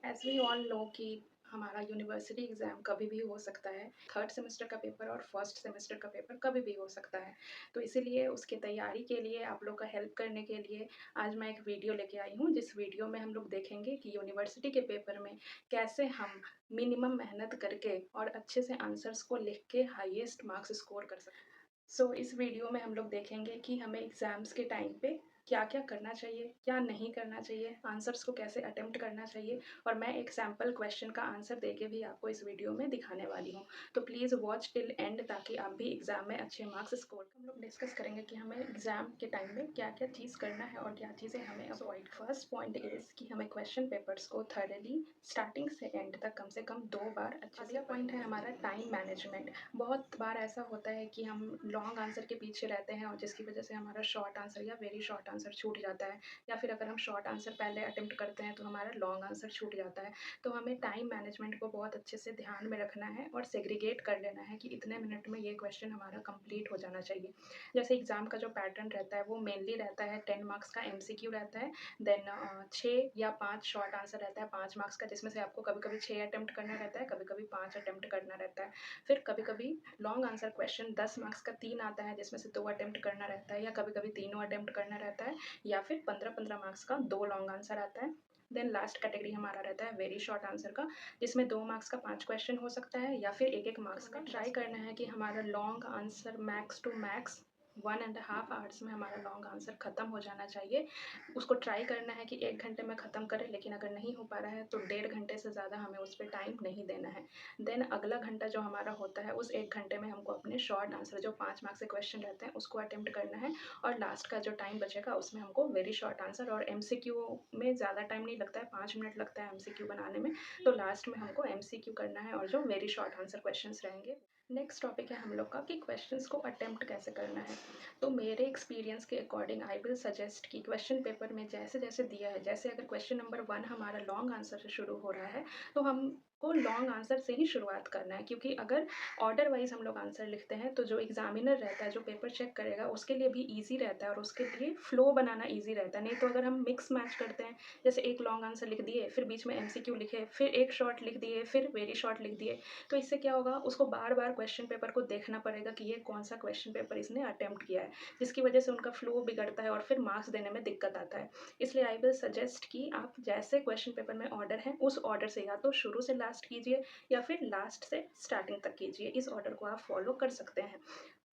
As we all know कि हमारा university exam कभी भी हो सकता है। थर्ड सेमेस्टर का पेपर और फर्स्ट सेमेस्टर का पेपर कभी भी हो सकता है। तो इसीलिए उसकी तैयारी के लिए आप लोग का हेल्प करने के लिए आज मैं एक वीडियो लेके आई हूँ, जिस वीडियो में हम लोग देखेंगे कि यूनिवर्सिटी के पेपर में कैसे हम मिनिमम मेहनत करके और अच्छे से आंसर्स को लिख के हाईएस्ट मार्क्स स्कोर कर सकते हैं। इस वीडियो में हम लोग देखेंगे कि हमें एग्ज़ाम्स के टाइम पे क्या-क्या करना चाहिए, क्या नहीं करना चाहिए, आंसर्स को कैसे अटेम्प्ट करना चाहिए और मैं एक सैंपल क्वेश्चन का आंसर देके भी आपको इस वीडियो में दिखाने वाली हूँ। तो प्लीज़ वॉच टिल एंड ताकि आप भी एग्ज़ाम में अच्छे मार्क्स स्कोर हम लोग डिस्कस करेंगे कि हमें एग्ज़ाम के टाइम में क्या-क्या चीज़ करना है और क्या चीज़ें हमें अवॉइड। फर्स्ट पॉइंट इज़ कि हमें क्वेश्चन पेपर्स को थॉरली स्टार्टिंग से एंड तक कम से कम 2 बार अच्छे से। अगला पॉइंट है हमारा टाइम मैनेजमेंट। बहुत बार ऐसा होता है कि हम लॉन्ग आंसर के पीछे रहते हैं और जिसकी वजह से हमारा शॉर्ट आंसर या वेरी शॉर्ट आंसर छूट जाता है, या फिर अगर हम शॉर्ट आंसर पहले अटेम्प्ट करते हैं तो हमारा लॉन्ग आंसर छूट जाता है। तो हमें टाइम मैनेजमेंट को बहुत अच्छे से ध्यान में रखना है और सेग्रीगेट कर लेना है कि इतने मिनट में ये क्वेश्चन हमारा कंप्लीट हो जाना चाहिए। जैसे एग्ज़ाम का जो पैटर्न रहता है वो मेनली रहता है 10 मार्क्स का एमसीक्यू रहता है, देन 6 या 5 शॉर्ट आंसर रहता है 5 मार्क्स का, जिसमें से आपको कभी-कभी 6 अटेम्प्ट करना रहता है, कभी-कभी 5 अटेम्प्ट करना रहता है। फिर कभी-कभी लॉन्ग आंसर क्वेश्चन 10 मार्क्स का 3 आता है, जिसमें से 2 अटेम्प्ट करना रहता है, या कभी-कभी तीनों अटेम्प्ट करना रहता है, या फिर 15-15 मार्क्स का 2 लॉन्ग आंसर आता है। देन लास्ट कैटेगरी हमारा रहता है वेरी शॉर्ट आंसर का, जिसमें 2 मार्क्स का 5 क्वेश्चन हो सकता है या फिर 1-1 मार्क्स का। ट्राई करना है कि हमारा long answer max to max 1 and half hours में हमारा लॉन्ग आंसर ख़त्म हो जाना चाहिए। उसको ट्राई करना है कि 1 घंटे में ख़त्म करें, लेकिन अगर नहीं हो पा रहा है तो 1.5 घंटे से ज़्यादा हमें उस पे टाइम नहीं देना है। देन अगला घंटा जो हमारा होता है, उस 1 घंटे में हमको अपने शॉर्ट आंसर जो 5 मार्क्स के क्वेश्चन रहते हैं उसको अटेम्प्ट करना है, और लास्ट का जो टाइम बचेगा उसमें हमको वेरी शॉर्ट आंसर और एमसीक्यू में ज़्यादा टाइम नहीं लगता है, 5 मिनट लगता है एमसीक्यू बनाने में। तो लास्ट में हमको एमसीक्यू करना है और जो वेरी शॉर्ट आंसर क्वेश्चंस रहेंगे। नेक्स्ट टॉपिक है हम लोग का कि क्वेश्चंस को अटेम्प्ट कैसे करना है। तो मेरे एक्सपीरियंस के अकॉर्डिंग आई विल सजेस्ट कि क्वेश्चन पेपर में जैसे-जैसे दिया है, जैसे अगर क्वेश्चन नंबर 1 हमारा लॉन्ग आंसर से शुरू हो रहा है, तो हमको लॉन्ग आंसर से ही शुरुआत करना है, क्योंकि अगर ऑर्डर वाइज़ हम लोग आंसर लिखते हैं तो जो एग्ज़ामिनर रहता है, जो पेपर चेक करेगा, उसके लिए भी ईज़ी रहता है और उसके लिए फ्लो बनाना ईज़ी रहता है। नहीं तो अगर हम मिक्स मैच करते हैं, जैसे एक लॉन्ग आंसर लिख दिए, फिर बीच में एमसीक्यू लिखे, फिर एक शॉर्ट लिख दिए, फिर वेरी शॉर्ट लिख दिए, तो इससे क्या होगा, उसको बार-बार क्वेश्चन पेपर को देखना पड़ेगा कि ये कौन-सा क्वेश्चन पेपर इसने अटेम्प्ट किया है, जिसकी वजह से उनका फ्लो बिगड़ता है और फिर मार्क्स देने में दिक्कत आता है। इसलिए आई विल सजेस्ट कि आप जैसे क्वेश्चन पेपर में ऑर्डर है, उस ऑर्डर से या तो शुरू से लास्ट कीजिए या फिर लास्ट से स्टार्टिंग तक कीजिए। इस ऑर्डर को आप फॉलो कर सकते हैं।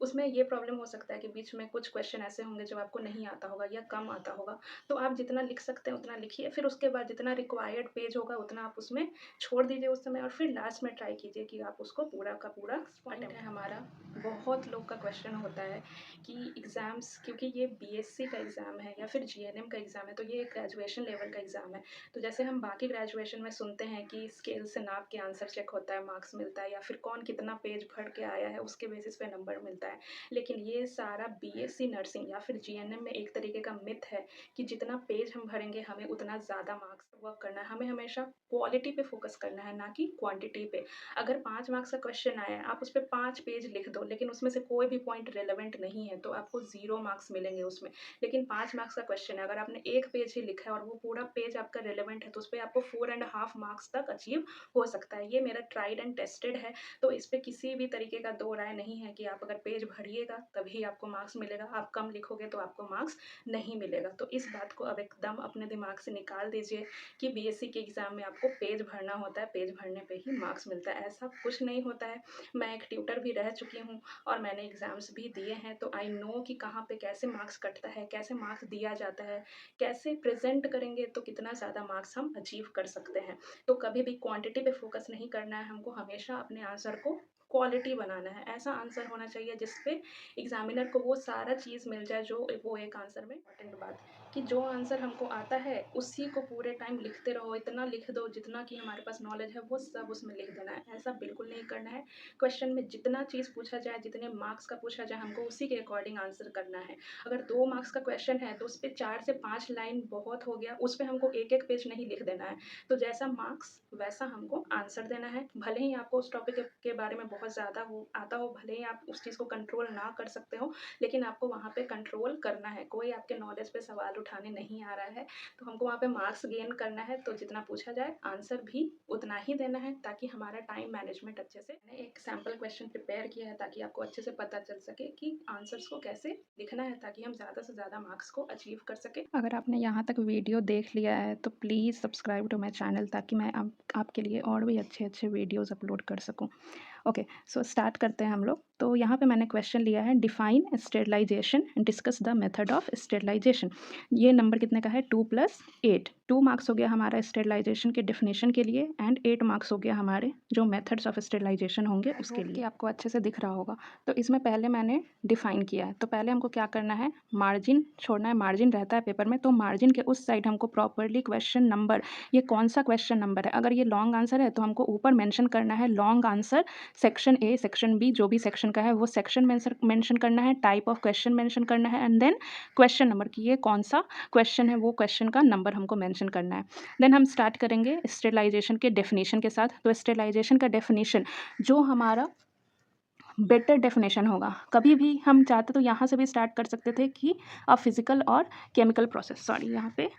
उसमें ये प्रॉब्लम हो सकता है कि बीच में कुछ क्वेश्चन ऐसे होंगे जो आपको नहीं आता होगा या कम आता होगा, तो आप जितना लिख सकते हैं उतना लिखिए, फिर उसके बाद जितना रिक्वायर्ड पेज होगा उतना आप उसमें छोड़ दीजिए उस समय, और फिर लास्ट में ट्राई कीजिए कि आप उसको पूरा का पूरा। पॉइंट है हमारा, बहुत लोग का क्वेश्चन होता है कि एग्ज़ाम्स, क्योंकि ये बीएससी का एग्ज़ाम है या फिर जीएनएम का एग्ज़ाम है, तो ये एक ग्रेजुएशन लेवल का एग्ज़ाम है। तो जैसे हम बाकी ग्रेजुएशन में सुनते हैं कि स्केल से नाप के आंसर चेक होता है, मार्क्स मिलता है, या फिर कौन कितना पेज भर के आया है उसके बेसिस पे नंबर मिलता है। लेकिन ये सारा बीएससी नर्सिंग या फिर जीएनएम में एक तरीके का मिथ है कि जितना पेज हम भरेंगे हमें उतना ज़्यादा मार्क्स वर्क करना है। हमें हमेशा क्वालिटी पे फ़ोकस करना है, ना कि क्वांटिटी पे। अगर 5 मार्क्स का क्वेश्चन आया है, आप उस पे 5 पेज लिख दो, लेकिन उसमें से कोई भी पॉइंट रिलेवेंट नहीं है, तो आपको 0 मार्क्स मिलेंगे उसमें। लेकिन 5 मार्क्स का क्वेश्चन है, अगर आपने 1 पेज ही लिखा है और वो पूरा पेज आपका रिलेवेंट है, तो उसपे आपको 4 एंड हाफ मार्क्स तक अचीव हो सकता है। ये मेरा ट्राइड एंड टेस्टेड है, तो इस पे किसी भी तरीके का दो राय नहीं है कि आप अगर पेज भरिएगा तभी आपको मार्क्स मिलेगा, आप कम लिखोगे तो आपको मार्क्स नहीं मिलेगा। तो इस बात को अब एकदम अपने दिमाग से निकाल दीजिए कि बीएससी के एग्ज़ाम में आपको पेज भरना होता है, पेज भरने पे ही मार्क्स मिलता है, ऐसा कुछ नहीं होता है। मैं एक ट्यूटर भी रह चुकी हूँ और मैंने एग्ज़ाम्स भी दिए हैं, तो आई नो कि कहाँ पे कैसे मार्क्स कटता है, कैसे मार्क्स दिया जाता है, कैसे प्रेज़ेंट करेंगे तो कितना ज़्यादा मार्क्स हम अचीव कर सकते हैं। तो कभी भी क्वांटिटी पे फ़ोकस नहीं करना है हमको, हमेशा अपने आंसर को क्वालिटी बनाना है। ऐसा आंसर होना चाहिए जिस पे एग्ज़ामिनर को वो सारा चीज़ मिल जाए जो वो एक आंसर में। इम्पोर्टेंट बात कि जो आंसर हमको आता है उसी को पूरे टाइम लिखते रहो, इतना लिख दो जितना कि हमारे पास नॉलेज है वो सब उसमें लिख देना है। ऐसा बिल्कुल नहीं करना है। क्वेश्चन में जितना चीज़ पूछा जाए, जितने मार्क्स का पूछा जाए, हमको उसी के अकॉर्डिंग आंसर करना है। अगर 2 मार्क्स का क्वेश्चन है तो उस पे 4 से 5 लाइन बहुत हो गया, उस पे हमको एक-एक पेज नहीं लिख देना है। तो जैसा मार्क्स वैसा हमको आंसर देना है। भले ही आपको उस टॉपिक के बारे में बहुत ज़्यादा वो आता हो, भले ही आप उस चीज़ को कंट्रोल ना कर सकते हो, लेकिन आपको वहाँ पे कंट्रोल करना है। कोई आपके नॉलेज पे सवाल उठाने नहीं आ रहा है, तो हमको वहाँ पे मार्क्स गेन करना है, तो जितना पूछा जाए आंसर भी उतना ही देना है, ताकि हमारा टाइम मैनेजमेंट अच्छे से। मैंने एक सैम्पल क्वेश्चन प्रिपेयर किया है ताकि आपको अच्छे से पता चल सके कि आंसर्स को कैसे लिखना है, ताकि हम ज़्यादा से ज़्यादा मार्क्स को अचीव कर सकें। अगर आपने यहाँ तक वीडियो देख लिया है तो please subscribe to my channel, ताकि मैं आपके लिए और भी अच्छे अच्छे वीडियोज़ अपलोड कर सकूँ। ओके, सो स्टार्ट करते हैं हम लोग। तो यहाँ पे मैंने क्वेश्चन लिया है, define sterilisation, discuss the method of sterilisation. ये नंबर कितने का है, 2 + 8। 2 मार्क्स हो गया हमारा स्टेरिलाइजेशन के डिफिनेशन के लिए, एंड 8 मार्क्स हो गया हमारे जो मेथड्स ऑफ स्टेरिलाइजेशन होंगे उसके लिए। कि आपको अच्छे से दिख रहा होगा। तो इसमें पहले मैंने डिफाइन किया है, तो पहले हमको क्या करना है, मार्जिन छोड़ना है। मार्जिन रहता है पेपर में, तो मार्जिन के उस साइड हमको प्रॉपरली क्वेश्चन नंबर, ये कौन सा क्वेश्चन नंबर है, अगर ये लॉन्ग आंसर है तो हमको ऊपर मेंशन करना है long answer, section A, section B, जो भी सेक्शन का है वो सेक्शन मेंशन करना है, टाइप ऑफ क्वेश्चन मेंशन करना है, एंड देन क्वेश्चन नंबर की ये कौन सा क्वेश्चन है वो क्वेश्चन का नंबर हमको मेंशन करना है। देन हम स्टार्ट करेंगे स्टेरिलाइजेशन के डेफिनेशन के साथ। तो स्टेरिलाइजेशन का डेफिनेशन जो हमारा बेटर डेफिनेशन होगा, कभी भी हम चाहते तो यहाँ से भी स्टार्ट कर सकते थे कि अब फिजिकल और केमिकल प्रोसेस, सॉरी यहाँ पे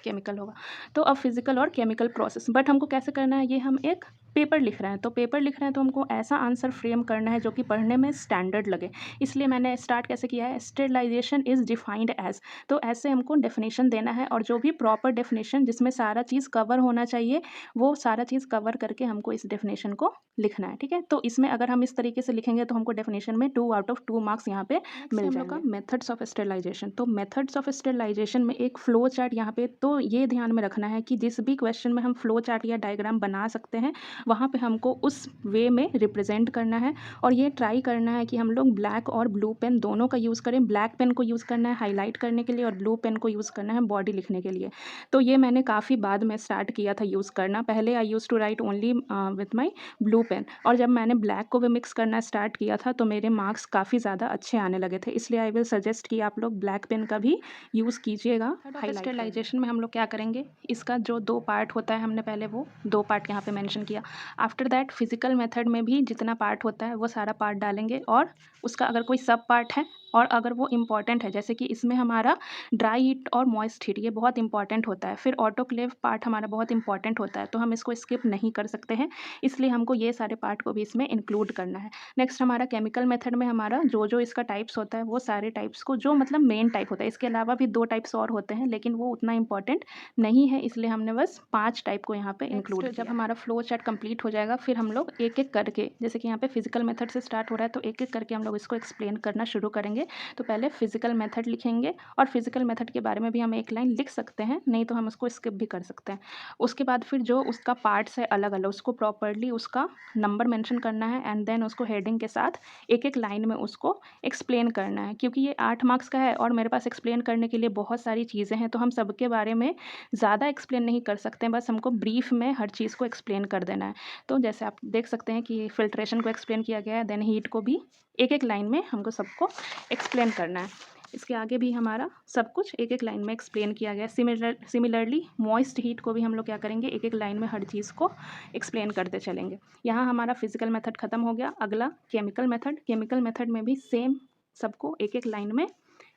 केमिकल होगा, तो अब फिजिकल और केमिकल प्रोसेस, बट हमको कैसे करना है, ये हम एक पेपर लिख रहे हैं, तो पेपर लिख रहे हैं तो हमको ऐसा आंसर फ्रेम करना है जो कि पढ़ने में स्टैंडर्ड लगे। इसलिए मैंने स्टार्ट कैसे किया है, स्टेरिलाइजेशन इज़ डिफाइंड एज, तो ऐसे हमको डेफिनेशन देना है, और जो भी प्रॉपर डेफिनेशन जिसमें सारा चीज़ कवर होना चाहिए वो सारा चीज़ कवर करके हमको इस डेफिनेशन को लिखना है, ठीक है। तो इसमें अगर हम इस तरीके से लिखेंगे तो हमको डेफिनेशन में 2 आउट ऑफ 2 मार्क्स यहाँ पे मिल जाएंगे। मेथड्स ऑफ स्टेरिलाइजेशन, तो मेथड्स ऑफ स्टेरिलाइजेशन में एक फ्लो चार्ट यहाँ पे, तो ये ध्यान में रखना है कि जिस भी क्वेश्चन में हम फ्लो चार्ट या डायग्राम बना सकते हैं वहाँ पे हमको उस वे में रिप्रेजेंट करना है, और ये ट्राई करना है कि हम लोग ब्लैक और ब्लू पेन दोनों का यूज़ करें। ब्लैक पेन को यूज़ करना है हाईलाइट करने के लिए, और ब्लू पेन को यूज़ करना है बॉडी लिखने के लिए। तो ये मैंने काफ़ी बाद में स्टार्ट किया था यूज़ करना, पहले I use to write only with my blue pen, और जब मैंने ब्लैक को भी मिक्स करना स्टार्ट किया था तो मेरे मार्क्स काफ़ी ज़्यादा अच्छे आने लगे थे। इसलिए आई विल सजेस्ट कि आप लोग ब्लैक पेन का भी यूज़ कीजिएगा। स्टेरिलाइजेशन में हम लोग क्या करेंगे, इसका जो 2 पार्ट होता है, हमने पहले वो 2 पार्ट यहाँ पे मेंशन किया। आफ्टर दैट फिजिकल मेथड में भी जितना पार्ट होता है वो सारा पार्ट डालेंगे, और उसका अगर कोई सब पार्ट है और अगर वो इम्पॉर्टेंट है, जैसे कि इसमें हमारा ड्राई हीट और मॉइस्ट हीट ये बहुत इंपॉर्टेंट होता है, फिर ऑटोक्लेव पार्ट हमारा बहुत इंपॉर्टेंट होता है, तो हम इसको स्किप नहीं कर सकते हैं, इसलिए हमको ये सारे पार्ट को भी इसमें इंक्लूड करना है। नेक्स्ट हमारा केमिकल मेथड में हमारा जो जो इसका टाइप्स होता है वो सारे टाइप्स को, जो मतलब मेन टाइप होता है, इसके अलावा भी 2 टाइप्स और होते हैं लेकिन वो उतना इंपॉर्टेंट नहीं है, इसलिए हमने बस 5 टाइप को यहाँ पे इंक्लूड किया। जब हमारा फ्लो चार्ट कंप्लीट हो जाएगा फिर हम लोग एक एक करके, जैसे कि यहाँ पे फिजिकल मेथड से स्टार्ट हो रहा है तो एक एक करके हम लोग इसको एक्सप्लेन करना शुरू करेंगे। तो पहले फिजिकल मेथड लिखेंगे, और फिजिकल मेथड के बारे में भी हम एक लाइन लिख सकते हैं, नहीं तो हम उसको स्किप भी कर सकते हैं। उसके बाद फिर जो उसका पार्ट्स है अलग अलग, उसको प्रॉपरली उसका नंबर मेंशन करना है, एंड देन उसको हेडिंग के साथ एक एक लाइन में उसको एक्सप्लेन करना है, क्योंकि ये 8 मार्क्स का है और मेरे पास एक्सप्लेन करने के लिए बहुत सारी चीज़ें हैं, तो हम सबके बारे में ज़्यादा एक्सप्लेन नहीं कर सकते हैं, बस हमको ब्रीफ में हर चीज़ को एक्सप्लेन कर देना है। तो जैसे आप देख सकते हैं कि फिल्ट्रेशन को एक्सप्लेन किया गया है, देन हीट को भी एक एक लाइन में हमको सबको एक्सप्लेन करना है। इसके आगे भी हमारा सब कुछ एक एक लाइन में एक्सप्लेन किया गया है। सिमिलरली मॉइस्ट हीट को भी हम लोग क्या करेंगे, एक एक लाइन में हर चीज़ को एक्सप्लेन करते चलेंगे। यहाँ हमारा फिजिकल मेथड खत्म हो गया। अगला केमिकल मेथड। केमिकल मेथड में भी सेम सबको एक एक लाइन में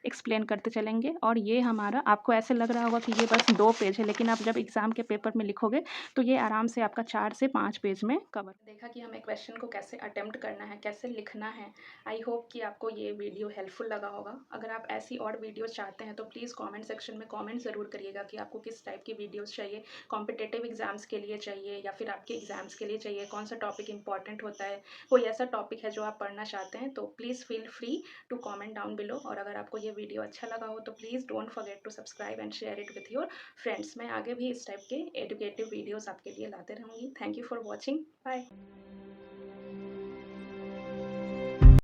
एक्सप्लेन करते चलेंगे, और ये हमारा, आपको ऐसे लग रहा होगा कि ये बस 2 पेज है, लेकिन आप जब एग्ज़ाम के पेपर में लिखोगे तो ये आराम से आपका 4 से 5 पेज में कवर। देखा कि हमें क्वेश्चन को कैसे अटेम्प्ट करना है, कैसे लिखना है। आई होप कि आपको ये वीडियो हेल्पफुल लगा होगा। अगर आप ऐसी और वीडियोज़ चाहते हैं तो प्लीज़ कमेंट सेक्शन में कमेंट ज़रूर करिएगा कि आपको किस टाइप की वीडियोज़ चाहिए, कॉम्पिटिटिव एग्ज़ाम्स के लिए चाहिए या फिर आपके एग्ज़ाम्स के लिए चाहिए, कौन सा टॉपिक इंपॉर्टेंट होता है, कोई ऐसा टॉपिक है जो आप पढ़ना चाहते हैं, तो please feel free to comment down below. और अगर आपको ये वीडियो अच्छा लगा हो तो please don't forget to subscribe and share it with your friends. मैं आगे भी इस टाइप के एजुकेटिव वीडियोस आपके लिए लाते रहूँगी। Thank you for watching. Bye.